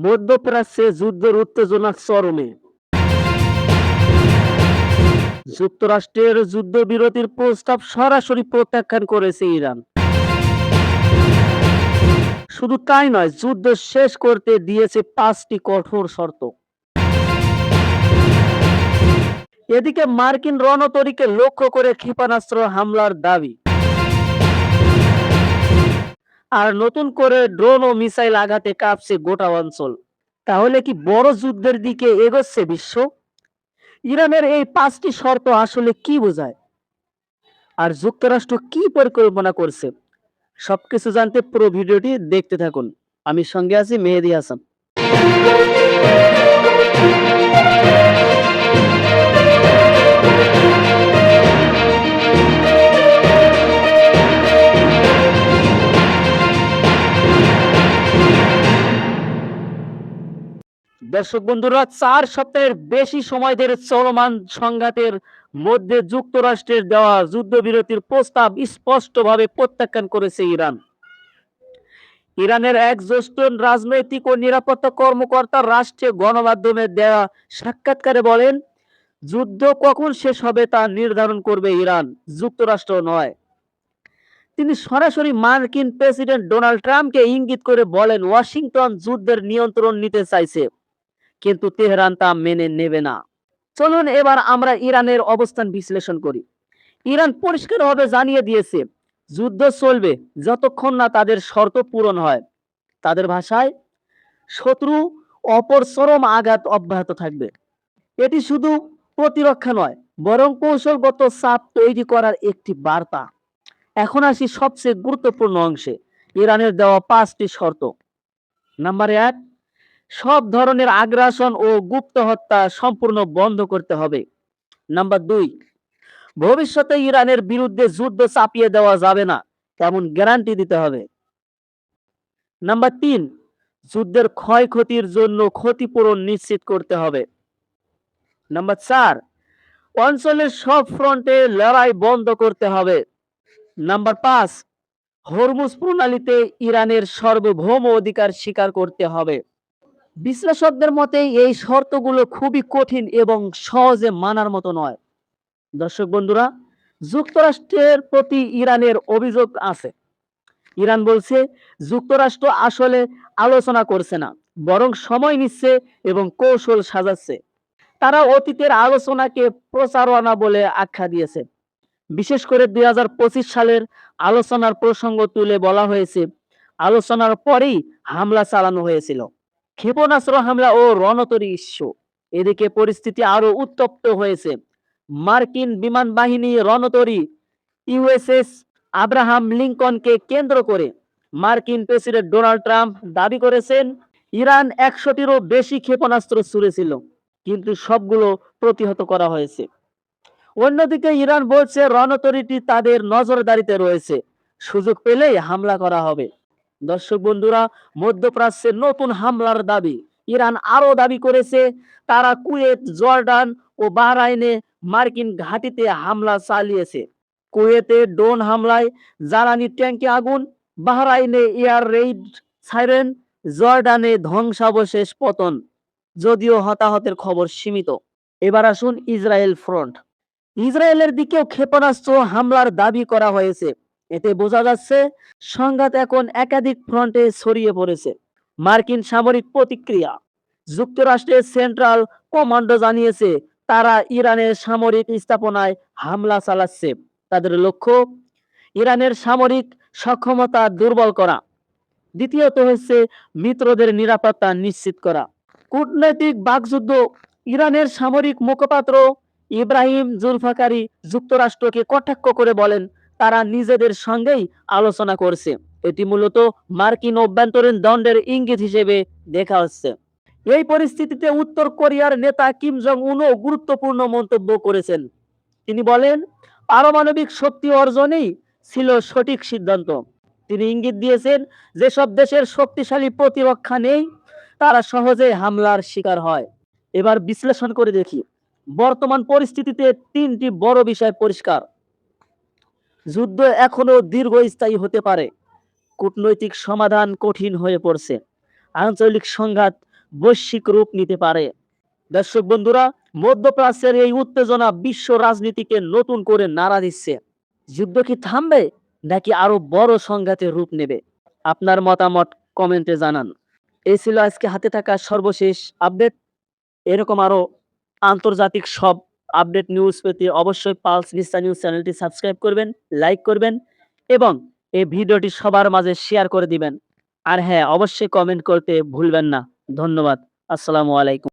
মধ্যপ্রাচ্যে যুদ্ধের উত্তেজনা চরমে। যুক্তরাষ্ট্রের যুদ্ধবিরতির প্রস্তাব সরাসরি প্রত্যাখ্যান করেছে ইরান। শুধু তাই নয়, যুদ্ধ শেষ করতে দিয়েছে 5টি কঠোর শর্ত। এদিকে মার্কিন রণতরীকে লক্ষ্য করে ক্ষেপণাস্ত্র হামলার দাবি, আর নতুন করে ড্রোন ও মিসাইল আঘাতে কাঁপছে গোটা অঞ্চল। তাহলে কি বড় যুদ্ধের দিকে এগোচ্ছে বিশ্ব? ইরানের এই 5টি শর্ত আসলে কি বোঝায়, আর যুক্তরাষ্ট্র কি পরিকল্পনা করছে? সবকিছু জানতে পুরো ভিডিওটি দেখতে থাকুন। আমি সঙ্গে আছি মেহেদী হাসান। দর্শক বন্ধুরা, 4 সপ্তাহের বেশি সময় ধরে চলমান সংঘাতের মধ্যে যুক্তরাষ্ট্রের দেওয়া যুদ্ধবিরতির প্রস্তাব স্পষ্টভাবে প্রত্যাখ্যান করেছে ইরান। ইরানের এক জ্যেষ্ঠ রাজনৈতিক ও নিরাপত্তা কর্মকর্তা রাষ্ট্রীয় গণমাধ্যমে দেওয়া সাক্ষাৎকারে বলেন, যুদ্ধ কখন শেষ হবে তা নির্ধারণ করবে ইরান, যুক্তরাষ্ট্র নয়। তিনি সরাসরি মার্কিন প্রেসিডেন্ট ডোনাল্ড ট্রাম্পকে ইঙ্গিত করে বলেন, ওয়াশিংটন যুদ্ধের নিয়ন্ত্রণ নিতে চাইছে, কিন্তু তেহরান তা মেনে নেবে না। চলুন এবার আমরা ইরানের অবস্থান বিশ্লেষণ করি। ইরান পরিষ্কারভাবে জানিয়ে দিয়েছে, যুদ্ধ চলবে যতক্ষণ না তাদের শর্ত পূরণ হয়। তাদের ভাষায়, শত্রু অপর চরম আঘাত অব্যাহত থাকবে। এটি শুধু প্রতিরক্ষা নয়, বরং কৌশলগত চাপ তৈরি করার একটি বার্তা। এখন আসি সবচেয়ে গুরুত্বপূর্ণ অংশে, ইরানের দেওয়া 5টি শর্ত। নাম্বার 1, সব ধরনের আগ্রাসন ও গুপ্ত হত্যা সম্পূর্ণ বন্ধ করতে হবে। নাম্বার 2, ভবিষ্যতে ইরানের বিরুদ্ধে যুদ্ধ চাপিয়ে দেওয়া যাবে না, তেমন গ্যারান্টি দিতে হবে। নাম্বার 3, যুদ্ধের ক্ষয়ক্ষতির জন্য ক্ষতিপূরণ নিশ্চিত করতে হবে। নাম্বার 4, অঞ্চলের সব ফ্রন্টে লড়াই বন্ধ করতে হবে। নাম্বার 5, হরমুজ প্রণালীতে ইরানের সার্বভৌম অধিকার স্বীকার করতে হবে। বিশ্লেষকদের মতে এই শর্তগুলো খুবই কঠিন এবং সহজে মানার মতো নয়। দর্শক বন্ধুরা, যুক্তরাষ্ট্রের প্রতি ইরানের অভিযোগ আছে। ইরান বলছে, যুক্তরাষ্ট্র আসলে আলোচনা করছে না, বরং সময় নিচ্ছে এবং কৌশল সাজাচ্ছে। তারা অতীতের আলোচনাকে প্রচারণা বলে আখ্যা দিয়েছে। বিশেষ করে 2025 সালের আলোচনার প্রসঙ্গ তুলে বলা হয়েছে, আলোচনার পরেই হামলা চালানো হয়েছিল। ক্ষেপণাস্ত্র হামলা ও রণতরী ইস্যু। এদিকে পরিস্থিতি আরো উত্তপ্ত হয়েছে। মার্কিন বিমান বাহিনী রণতরী ইউএসএস আব্রাহাম লিঙ্কনকে কেন্দ্র করে মার্কিন প্রেসিডেন্ট ডোনাল্ড ট্রাম্প দাবি করেছেন, ইরান 100টিরও বেশি ক্ষেপণাস্ত্র ছুড়েছিল, কিন্তু সবগুলো প্রতিহত করা হয়েছে। অন্যদিকে ইরান বলছে, রণতরীটি তাদের নজরদারিতে রয়েছে, সুযোগ পেলেই হামলা করা হবে। দর্শক বন্ধুরা, মধ্যপ্রাচ্যে নতুন হামলার দাবি। ইরান আরো দাবি করেছে, তারা কুয়েত, জর্ডান ও বাহরাইনে মার্কিন ঘাঁটিতে হামলা চালিয়েছে। কুয়েতে ড্রোন হামলায় জ্বালানি ট্যাঙ্কে আগুন, বাহরাইনে এয়ার রেইড সাইরেন, জর্ডানে ধ্বংসাবশেষ পতন, যদিও হতাহতের খবর সীমিত। এবার আসুন ইসরায়েল ফ্রন্ট। ইসরায়েলের দিকেও ক্ষেপণাস্ত্র হামলার দাবি করা হয়েছে। এতে বোঝা যাচ্ছে, সংঘাত এখন একাধিক ফ্রন্টে ছড়িয়ে পড়েছে। মার্কিন সামরিক প্রতিক্রিয়া। যুক্তরাষ্ট্রের সেন্ট্রাল কমান্ডো জানিয়েছে, তারা ইরানের সামরিক স্থাপনায় হামলা চালাচ্ছে। তাদের লক্ষ্য, ইরানের সামরিক সক্ষমতা দুর্বল করা। দ্বিতীয়ত হচ্ছে মিত্রদের নিরাপত্তা নিশ্চিত করা। কূটনৈতিক বাকযুদ্ধ। ইরানের সামরিক মুখপাত্র ইব্রাহিম জুলফাকারি যুক্তরাষ্ট্রকে কটাক্ষ করে বলেন, তারা নিজেদের সঙ্গেই আলোচনা করছে। এটি মূলত মার্কিন অভ্যন্তরীণ দ্বন্দ্বের ইঙ্গিত হিসেবে দেখা হচ্ছে। এই পরিস্থিতিতে উত্তর কোরিয়ার নেতা কিম জং উনও গুরুত্বপূর্ণ মন্তব্য করেছেন। তিনি বলেন, পারমাণবিক শক্তি অর্জনই ছিল সঠিক সিদ্ধান্ত। তিনি ইঙ্গিত দিয়েছেন, যেসব দেশের শক্তিশালী প্রতিরক্ষা নেই, তারা সহজে হামলার শিকার হয়। এবার বিশ্লেষণ করে দেখি। বর্তমান পরিস্থিতিতে 3টি বড় বিষয় পরিষ্কার। যুদ্ধ এখনো দীর্ঘস্থায়ী হতে পারে। কূটনৈতিক সমাধান কঠিন হয়ে পড়ছে। আঞ্চলিক সংঘাত বৈশ্বিক রূপ নিতে পারে। দর্শক বন্ধুরা, মধ্যপ্রাচ্যের এই উত্তেজনা বিশ্ব রাজনীতিকে নতুন করে নাড়া দিচ্ছে। যুদ্ধ কি থামবে নাকি আরো বড় সংঘাতের রূপ নেবে? আপনার মতামত কমেন্টে জানান। এই ছিল আজকে হাতে থাকা সর্বশেষ আপডেট। এরকম আরো আন্তর্জাতিক সব আপডেট নিউজ পেতে অবশ্যই পালস ভিস্তা নিউজ চ্যানেলটি সাবস্ক্রাইব করবেন, লাইক করবেন এবং এই ভিডিওটি সবার মাঝে শেয়ার করে দিবেন। আর হ্যাঁ, অবশ্যই কমেন্ট করতে ভুলবেন না। ধন্যবাদ। আসসালামু আলাইকুম।